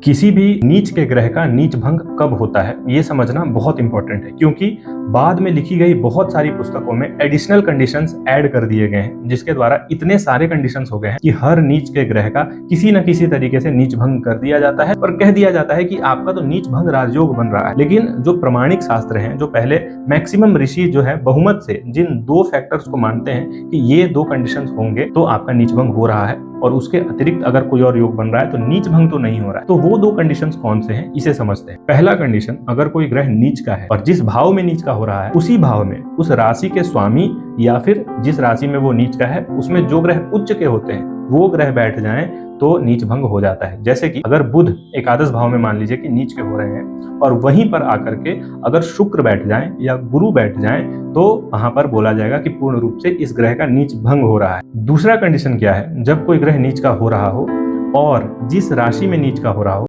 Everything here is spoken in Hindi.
किसी भी नीच के ग्रह का नीच भंग कब होता है ये समझना बहुत इंपॉर्टेंट है, क्योंकि बाद में लिखी गई बहुत सारी पुस्तकों में एडिशनल कंडीशंस ऐड कर दिए गए हैं, जिसके द्वारा इतने सारे कंडीशंस हो गए हैं कि हर नीच के ग्रह का किसी न किसी तरीके से नीच भंग कर दिया जाता है और कह दिया जाता है कि आपका तो नीच भंग राजयोग बन रहा है। लेकिन जो प्रमाणिक शास्त्र हैं, जो पहले मैक्सिमम ऋषि जो है बहुमत से जिन दो फैक्टर्स को मानते हैं कि ये दो कंडीशंस होंगे तो आपका नीच भंग हो रहा है, और उसके अतिरिक्त अगर कोई और योग बन रहा है तो नीच भंग तो नहीं हो रहा है। तो वो दो कंडीशंस कौन से हैं इसे समझते हैं। पहला कंडीशन, अगर कोई ग्रह नीच का है और जिस भाव में नीच का हो रहा है उसी भाव में उस राशि के स्वामी या फिर जिस राशि में वो नीच का है उसमें जो ग्रह उच्च के होते हैं वो ग्रह बैठ जाएं तो नीच भंग हो जाता है। जैसे कि अगर बुध एकादश भाव में मान लीजिए कि नीच के हो रहे हैं और वहीं पर आकर के अगर शुक्र बैठ जाएं या गुरु बैठ जाएं तो वहां पर बोला जाएगा कि पूर्ण रूप से इस ग्रह का नीच भंग हो रहा है। दूसरा कंडीशन क्या है, जब कोई ग्रह नीच का हो रहा हो और जिस राशि में नीच का हो रहा हो